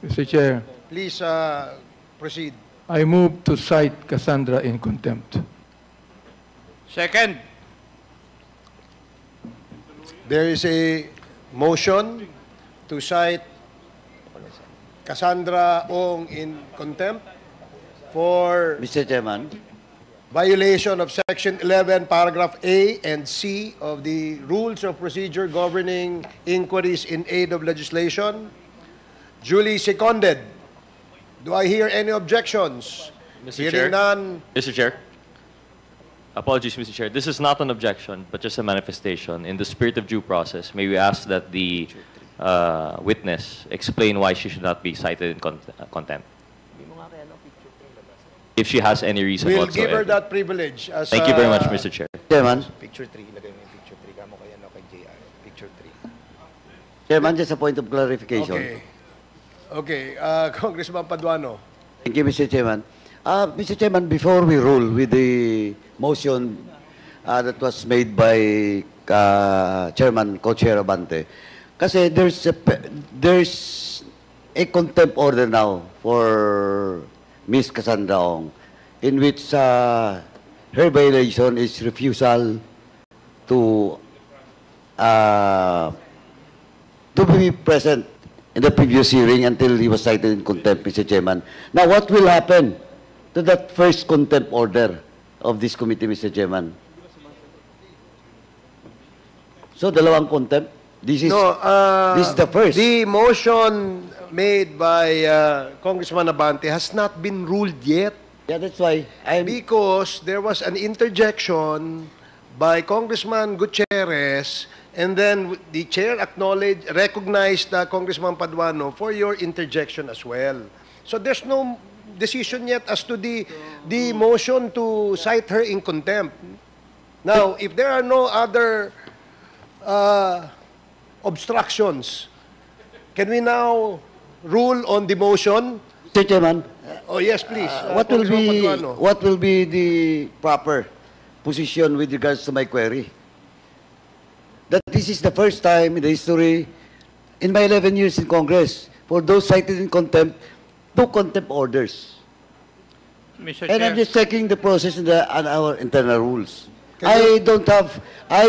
Mr. Chair, Please proceed. I move to cite Cassandra in contempt. Second. There is a motion to cite Cassandra Ong in contempt for Mr. Chairman, violation of Section 11, Paragraph A and C of the Rules of Procedure governing inquiries in aid of legislation. Duly seconded. Do I hear any objections? Mr. Hearing Chair. none. Mr. Chair. Apologies, Mr. Chair. This is not an objection, but just a manifestation. In the spirit of due process, may we ask that the witness explain why she should not be cited in contempt? If she has any reason We'll whatsoever. give her that privilege. As, Thank you very much, Mr. Chair. Chairman, Picture 3. Ilagay mo yung picture 3. Kamo kaya no kay JR. Picture 3. Chairman, just a point of clarification. Okay. Okay. Congressman Paduano. Thank you, Mr. Chairman. Mr. Chairman, before we rule with the motion that was made by Chairman Co-Chair Abante, kasi there's a contempt order now for Ms. Cassandra Ong, in which her violation is refusal to be present in the previous hearing until he was cited in contempt, Mr. Chairman. Now, what will happen to that first contempt order of this committee, Mr. Chairman? So, dalawang contempt? This is the first. The motion made by Congressman Abante has not been ruled yet Yeah, that's why because there was an interjection by Congressman Gutierrez, and then the chair recognized Congressman Paduano for your interjection as well. So there's no decision yet as to the motion to cite her in contempt. Now, if there are no other obstructions, can we now rule on the motion? Mr. Chairman, Oh, yes, please. what Congressman Paduano. will be the proper position with regards to my query? That this is the first time in the history, in my 11 years in Congress, for those cited in contempt, 2 contempt orders. Mr. And I'm Chair. just checking the process on our internal rules. I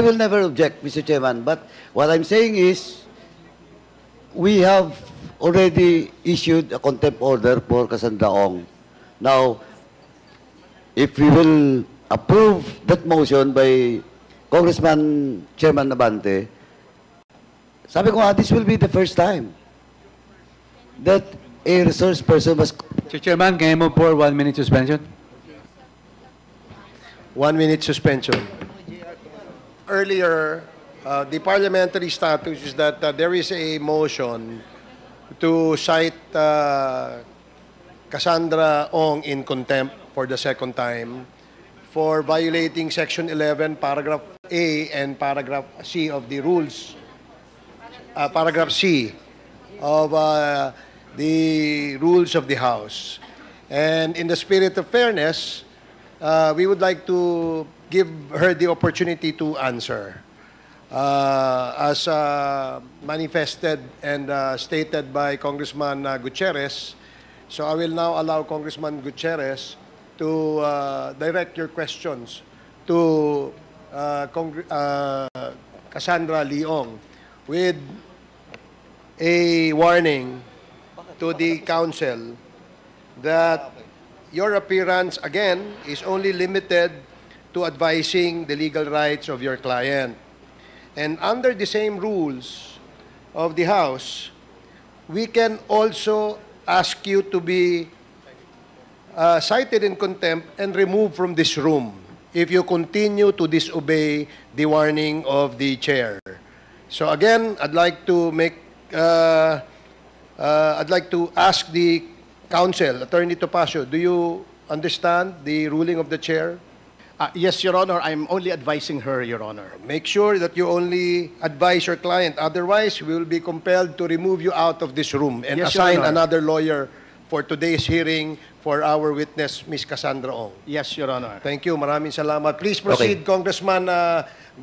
will never object, Mr. Chairman, but what I'm saying is, we have already issued a contempt order for Cassandra Ong. Now, if we will approve that motion by Congressman Chairman Abante, sabi ko nga, this will be the first time that a resource person was... Mr. Chairman, can I move for 1 minute suspension? 1 minute suspension. Earlier, the parliamentary status is that there is a motion to cite Cassandra Ong in contempt for the second time for violating Section 11, Paragraph A and Paragraph C of the rules, Paragraph C of the rules of the House. And in the spirit of fairness, we would like to give her the opportunity to answer. As manifested and stated by Congressman Gutierrez. So I will now allow Congressman Gutierrez to direct your questions to Cassandra Leong with a warning to the council that your appearance, again, is only limited to advising the legal rights of your client. And under the same rules of the House, we can also ask you to be cited in contempt and removed from this room if you continue to disobey the warning of the chair. So again, I'd like to ask the counsel, Attorney Topacio, do you understand the ruling of the chair? Yes, Your Honor. I'm only advising her, Your Honor. Make sure that you only advise your client. Otherwise, we will be compelled to remove you out of this room and Yes, Your assign Honor. another lawyer for today's hearing for our witness, Ms. Cassandra Ong. Yes, Your Honor. Thank you. Maraming salamat. Please proceed, Congressman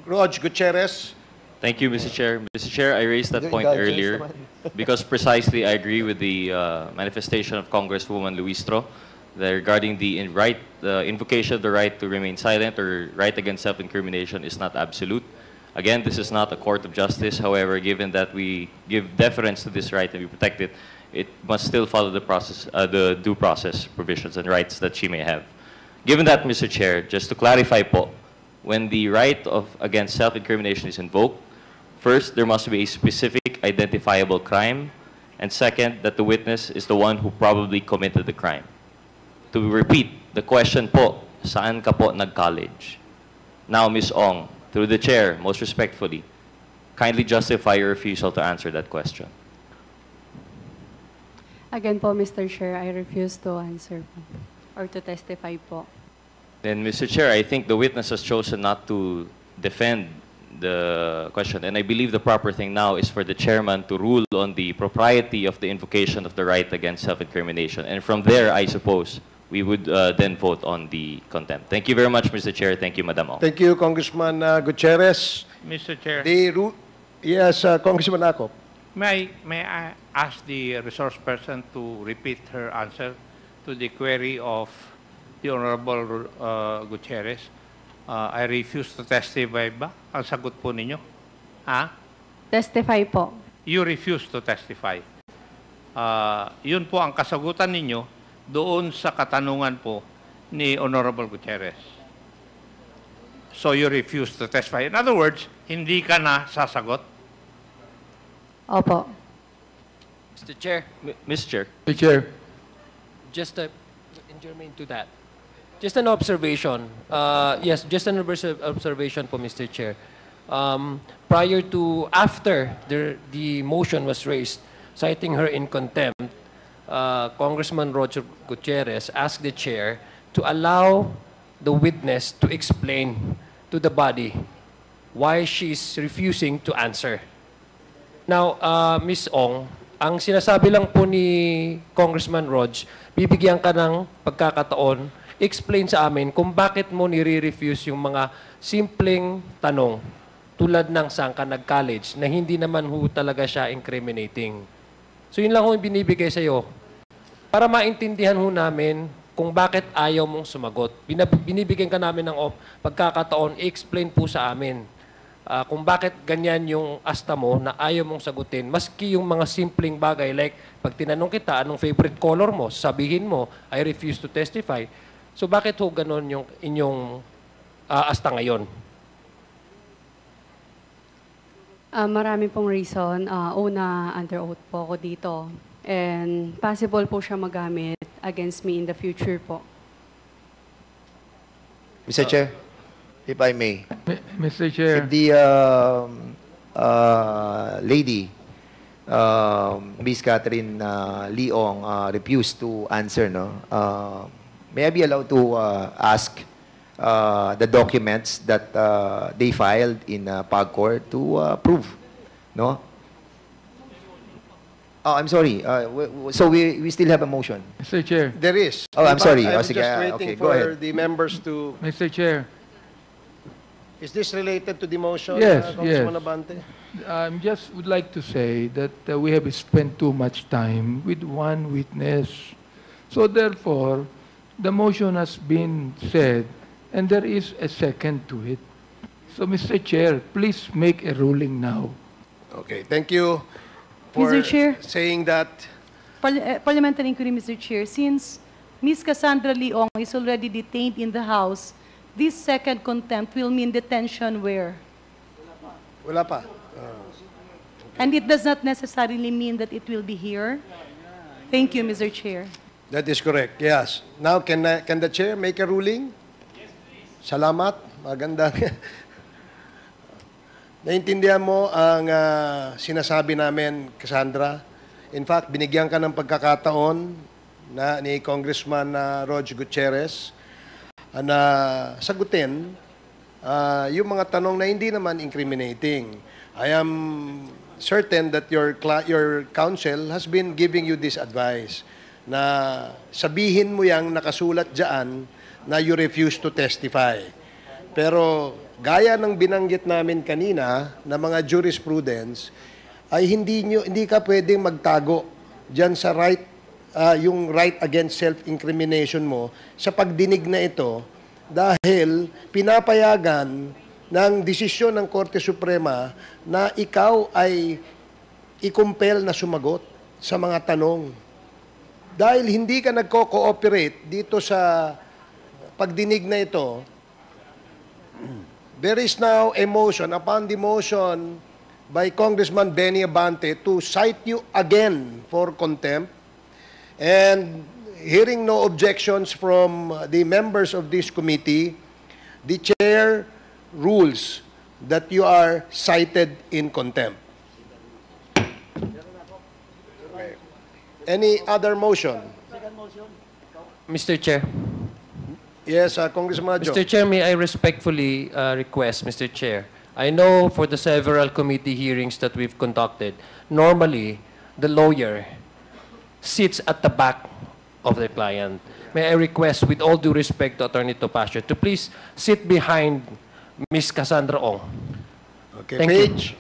Rog Gutierrez. Thank you, Mr. Chair. Mr. Chair, I raised that Your point indulgence earlier naman. because precisely I agree with the manifestation of Congresswoman Luistro that regarding the invocation of the right to remain silent or right against self-incrimination is not absolute. Again, this is not a court of justice. However, given that we give deference to this right and we protect it, it must still follow the process, the due process provisions and rights that she may have. Given that, Mr. Chair, just to clarify po, when the right against self-incrimination is invoked, first, there must be a specific identifiable crime, and second, that the witness is the one who probably committed the crime. To repeat, the question po, saan ka po nag-college? Now, Ms. Ong, through the chair, most respectfully, kindly justify your refusal to answer that question. Again po, Mr. Chair, I refuse to answer po, or to testify po. Then, Mr. Chair, I think the witness has chosen not to defend the question, and I believe the proper thing now is for the chairman to rule on the propriety of the invocation of the right against self-incrimination. And from there, I suppose, we would then vote on the contempt. Thank you very much, Mr. Chair. Thank you, Madam Ong. Thank you, Congressman Gutierrez. Mr. Chair, Yes, Congressman Acop. may I ask the resource person to repeat her answer to the query of the Honorable Gutierrez? I refuse to testify ba? Ang sagot po ninyo? Ha? Testify po. You refuse to testify. Yun po ang kasagutan ninyo doon sa katanungan po ni Honorable Gutierrez. So you refuse to testify. In other words, hindi ka na sasagot? Opo. Mr. Chair, Mr. Chair. Mr. Chair, just in germane to that, just an observation. Yes, just an observation po, Mr. Chair. After the motion was raised, citing her in contempt, Congressman Roger Gutierrez asked the chair to allow the witness to explain to the body why she's refusing to answer. Now, Ms. Ong, ang sinasabi lang po ni Congressman Rog, bibigyan ka ng pagkakataon, explain sa amin kung bakit mo nire-refuse yung mga simpleng tanong tulad ng saan ka nag-college na hindi naman ho talaga siya incriminating. So yun lang ho yung binibigay sa'yo para maintindihan ho namin kung bakit ayaw mong sumagot. Binibigyan ka namin ng pagkakataon, explain po sa amin kung bakit ganyan yung asta mo na ayaw mong sagutin. Maski yung mga simpleng bagay like pag tinanong kita anong favorite color mo, sabihin mo, I refuse to testify. So bakit ho ganon yung inyong asta ngayon? Marami pong reason. Una, under oath po ako dito. And possible po siya magamit against me in the future po. Mr. Chair, if I may, Mr. Chair, if the lady, Miss Catherine Leong, refused to answer, no? May I be allowed to ask the documents that they filed in PAGCOR to prove, no? Oh, I'm sorry. So we still have a motion. Mr. Chair, There is. Oh, I'm sorry. I'm Oh, sige, just waiting okay, go for ahead. the members to... Mr. Chair, Is this related to the motion, Yes, Congressman yes. Abante? I just would like to say that we have spent too much time with one witness. So therefore, the motion has been said, and there is a second to it. So, Mr. Chair, please make a ruling now. Okay, thank you for Mr. Chair. saying that. Parliamentary inquiry, Mr. Chair. Since Ms. Cassandra Leong is already detained in the House, this second contempt will mean detention where? Wala pa. And it does not necessarily mean that it will be here. Thank you, Mr. Chair. That is correct, yes. Now, can the chair make a ruling? Salamat. Maganda. Naintindihan mo ang sinasabi namin, Cassandra. In fact, binigyan ka ng pagkakataon ni Congressman Roger Gutierrez na sagutin yung mga tanong na hindi naman incriminating. I am certain that your counsel has been giving you this advice na sabihin mo yang nakasulat dyan na you refuse to testify. Pero gaya ng binanggit namin kanina na mga jurisprudence, ay hindi ka pwedeng magtago diyan sa right, yung right against self-incrimination mo sa pagdinig na ito dahil pinapayagan ng desisyon ng Korte Suprema na ikaw ay i-compel na sumagot sa mga tanong. Dahil hindi ka nagko-cooperate dito sa pagdinig na ito, there is now a motion upon the motion by Congressman Benny Abante to cite you again for contempt. And hearing no objections from the members of this committee, the chair rules that you are cited in contempt. Okay. Any other motion? Mr. Chair. Yes, Congressman Adjo. Mr. Chair, may I respectfully request, Mr. Chair, I know for the several committee hearings that we've conducted, normally the lawyer sits at the back of the client. May I request, with all due respect to Attorney Topacio, to please sit behind Ms. Cassandra Ong. Okay, Thank Paige,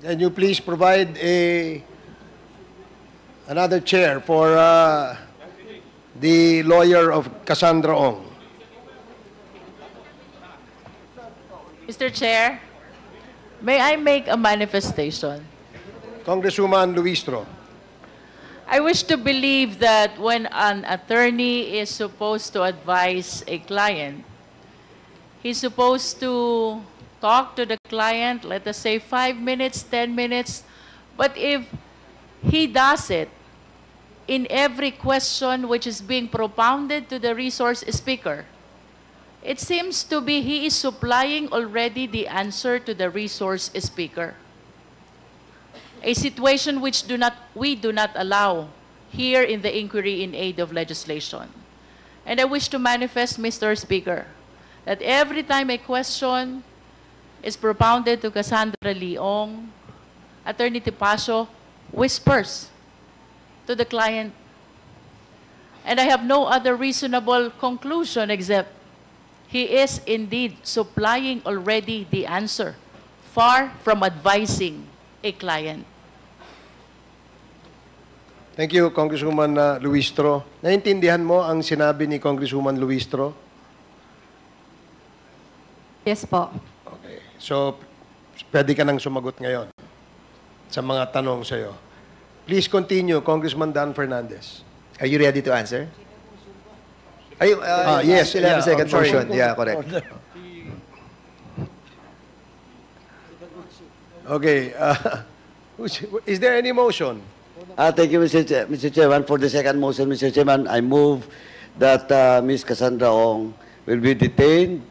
can you please provide another chair for the lawyer of Cassandra Ong? Mr. Chair, may I make a manifestation? Congresswoman Luistro. I wish to believe that when an attorney is supposed to advise a client, he's supposed to talk to the client, let us say 5 minutes, 10 minutes, but if he does it in every question which is being propounded to the resource speaker, it seems to be he is supplying already the answer to the resource speaker. A situation which we do not allow here in the inquiry in aid of legislation. And I wish to manifest, Mr. Speaker, that every time a question is propounded to Cassandra Leong, Attorney Topacio whispers to the client. And I have no other reasonable conclusion except he is indeed supplying already the answer, far from advising a client. Thank you, Congresswoman Luistro. Naintindihan mo ang sinabi ni Congresswoman Luistro? Yes po. Okay. So, pwede ka nang sumagot ngayon sa mga tanong sa'yo. Please continue, Congressman Dan Fernandez. Are you ready to answer? Yes, still have a second I'm sorry. motion. Yeah, correct. Okay. Is there any motion? Thank you, Mr. Chairman. For the second motion, Mr. Chairman, I move that Ms. Cassandra Ong will be detained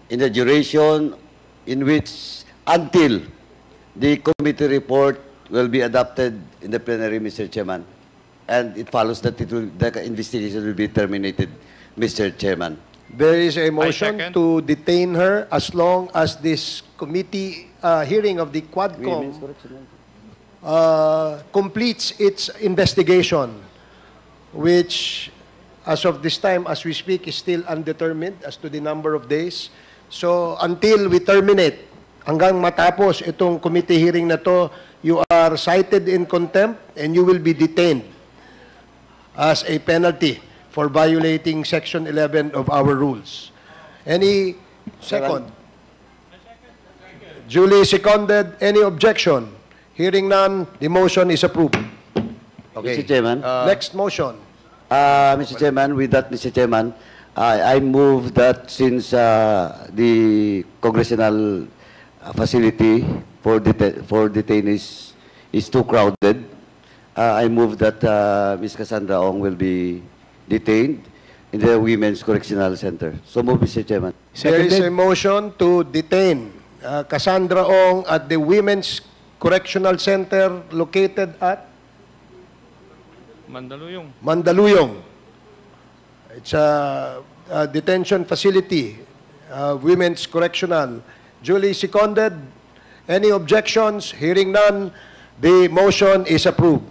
in the duration in which, until the committee report will be adopted in the plenary, Mr. Chairman. And it follows that the investigation will be terminated, Mr. Chairman. There is a motion second. to detain her as long as this committee hearing of the Quadcom completes its investigation, which, as of this time, as we speak, is still undetermined as to the number of days. So, until we terminate, hanggang matapos itong committee hearing na to, you are cited in contempt and you will be detained as a penalty for violating Section 11 of our rules. Any second? Duly seconded. Any objection? Hearing none, the motion is approved. Okay. Mr. Chairman. Next motion. Mr. Chairman, with that, Mr. Chairman, I move that since the congressional facility for detainees is too crowded, I move that Ms. Cassandra Ong will be detained in the Women's Correctional Center. So move, Mr. Chairman. There is a motion to detain Cassandra Ong at the Women's Correctional Center located at Mandaluyong. Mandaluyong. It's a detention facility, Women's Correctional. Duly seconded. Any objections? Hearing none, the motion is approved.